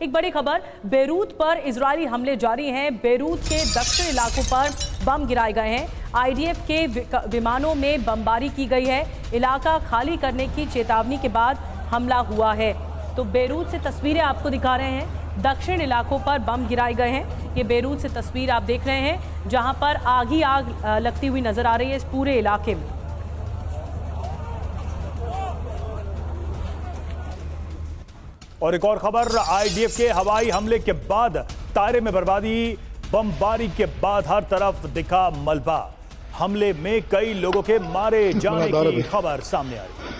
एक बड़ी खबर, बेरूत पर इजरायली हमले जारी हैं। बेरूत के दक्षिण इलाकों पर बम गिराए गए हैं। आईडीएफ के विमानों में बमबारी की गई है। इलाका खाली करने की चेतावनी के बाद हमला हुआ है। तो बेरूत से तस्वीरें आपको दिखा रहे हैं। दक्षिण इलाकों पर बम गिराए गए हैं। ये बेरूत से तस्वीर आप देख रहे हैं, जहां पर आग ही आग लगती हुई नजर आ रही है इस पूरे इलाके में। और एक और खबर, आईडीएफ के हवाई हमले के बाद तारे में बर्बादी, बमबारी के बाद हर तरफ दिखा मलबा। हमले में कई लोगों के मारे जाने की खबर सामने आ रही है।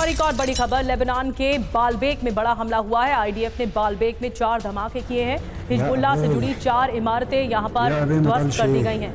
और एक और बड़ी खबर, लेबनान के बालबेक में बड़ा हमला हुआ है। आईडीएफ ने बालबेक में 4 धमाके किए हैं। हिजबुल्लाह से जुड़ी 4 इमारतें यहां पर ध्वस्त कर दी गई हैं।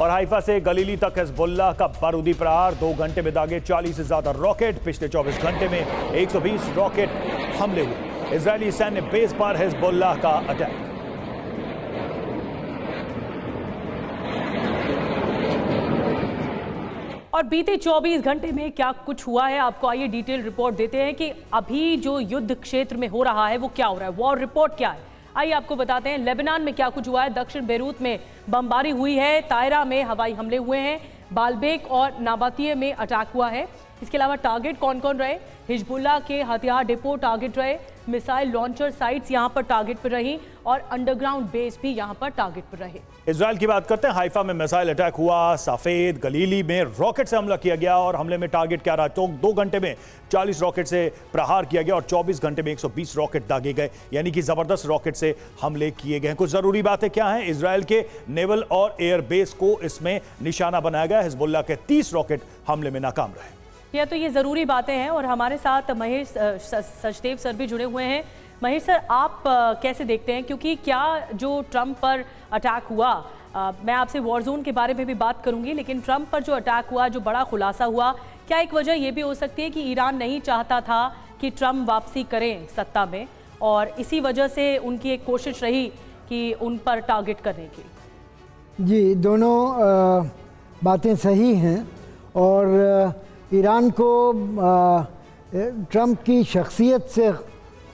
और हाइफा से गलीली तक हिजबुल्लाह का बारूदी प्रहार, 2 घंटे में दागे 40 से ज्यादा रॉकेट। पिछले 24 घंटे में 120 रॉकेट हमले हुए। इजरायली सैन्य बेस पर हिजबुल्लाह का अटैक। और बीते 24 घंटे में क्या कुछ हुआ है, आपको आइए डिटेल रिपोर्ट देते हैं कि अभी जो युद्ध क्षेत्र में हो रहा है वो क्या हो रहा है, वॉर रिपोर्ट क्या है। आइए आपको बताते हैं लेबनान में क्या कुछ हुआ है। दक्षिण बेरूत में बमबारी हुई है, तायरा में हवाई हमले हुए हैं, बालबेक और नाबातिये में अटैक हुआ है। इसके अलावा टारगेट कौन कौन रहे? हिजबुल्लाह के हथियार डिपो टारगेट रहे, मिसाइल लॉन्चर साइट्स यहां पर टारगेट पर रही और अंडरग्राउंड बेस भी यहां पर टारगेट पर रहे। इजराइल की बात करते हैं। हाइफा में मिसाइल अटैक हुआ, सफेद गलीली में रॉकेट से हमला किया गया और हमले में टारगेट क्या रहा? तो 2 घंटे में 40 रॉकेट से प्रहार किया गया और 24 घंटे में 120 रॉकेट दागे गए, यानी कि जबरदस्त रॉकेट से हमले किए गए। कुछ जरूरी बातें क्या हैं? इजराइल के नेवल और एयर बेस को इसमें निशाना बनाया गया। हिजबुल्लाह के 30 रॉकेट हमले में नाकाम रहे। यह तो ये ज़रूरी बातें हैं और हमारे साथ महेश सचदेव सर भी जुड़े हुए हैं। महेश सर, आप कैसे देखते हैं, क्योंकि क्या जो ट्रंप पर अटैक हुआ, मैं आपसे वॉर जोन के बारे में भी बात करूंगी, लेकिन ट्रंप पर जो अटैक हुआ, जो बड़ा खुलासा हुआ, क्या एक वजह ये भी हो सकती है कि ईरान नहीं चाहता था कि ट्रंप वापसी करें सत्ता में और इसी वजह से उनकी एक कोशिश रही कि उन पर टारगेट करने की? जी, दोनों बातें सही हैं और ईरान को ट्रंप की शख्सियत से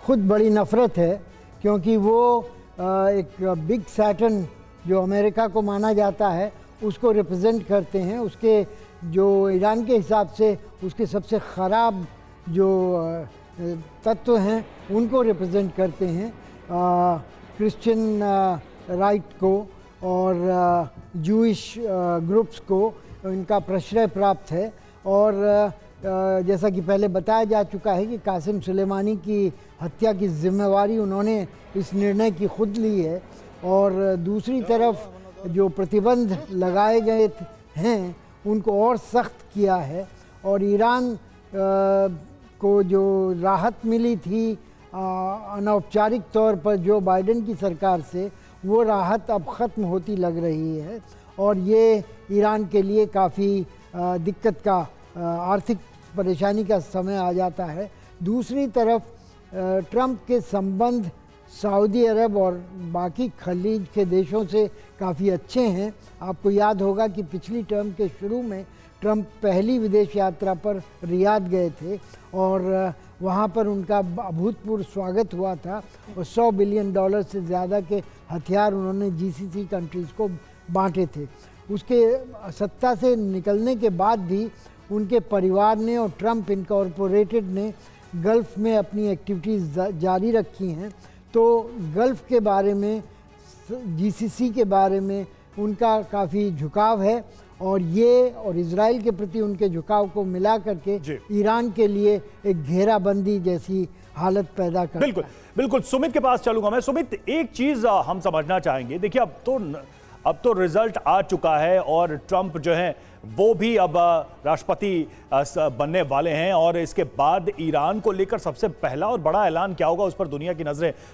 ख़ुद बड़ी नफ़रत है, क्योंकि वो एक बिग सैटन जो अमेरिका को माना जाता है उसको रिप्रेजेंट करते हैं। उसके जो ईरान के हिसाब से उसके सबसे ख़राब जो तत्व हैं उनको रिप्रेजेंट करते हैं, क्रिश्चियन राइट को और जूइश ग्रुप्स को इनका प्रश्रय प्राप्त है। और जैसा कि पहले बताया जा चुका है कि कासिम सुलेमानी की हत्या की जिम्मेवारी उन्होंने इस निर्णय की खुद ली है। और दूसरी तरफ जो प्रतिबंध लगाए गए हैं उनको और सख्त किया है और ईरान को जो राहत मिली थी अनौपचारिक तौर पर जो बाइडेन की सरकार से, वो राहत अब ख़त्म होती लग रही है और ये ईरान के लिए काफ़ी दिक्कत का, आर्थिक परेशानी का समय आ जाता है। दूसरी तरफ ट्रंप के संबंध सऊदी अरब और बाकी खलीज के देशों से काफ़ी अच्छे हैं। आपको याद होगा कि पिछली टर्म के शुरू में ट्रंप पहली विदेश यात्रा पर रियाद गए थे और वहाँ पर उनका अभूतपूर्व स्वागत हुआ था और $100 बिलियन से ज़्यादा के हथियार उन्होंने जीसीसी कंट्रीज़ को बांटे थे। उसके सत्ता से निकलने के बाद भी उनके परिवार ने और ट्रंप इनकॉर्पोरेटेड ने गल्फ़ में अपनी एक्टिविटीज़ जारी रखी हैं। तो गल्फ़ के बारे में, जीसीसी के बारे में उनका काफ़ी झुकाव है और ये और इजराइल के प्रति उनके झुकाव को मिला करके ईरान के लिए एक घेराबंदी जैसी हालत पैदा कर। बिल्कुल बिल्कुल, सुमित के पास चलूंगा मैं। सुमित, एक चीज़ हम समझना चाहेंगे। देखिए, अब तो रिजल्ट आ चुका है और ट्रंप जो है वो भी अब राष्ट्रपति बनने वाले हैं और इसके बाद ईरान को लेकर सबसे पहला और बड़ा ऐलान क्या होगा, उस पर दुनिया की नजरें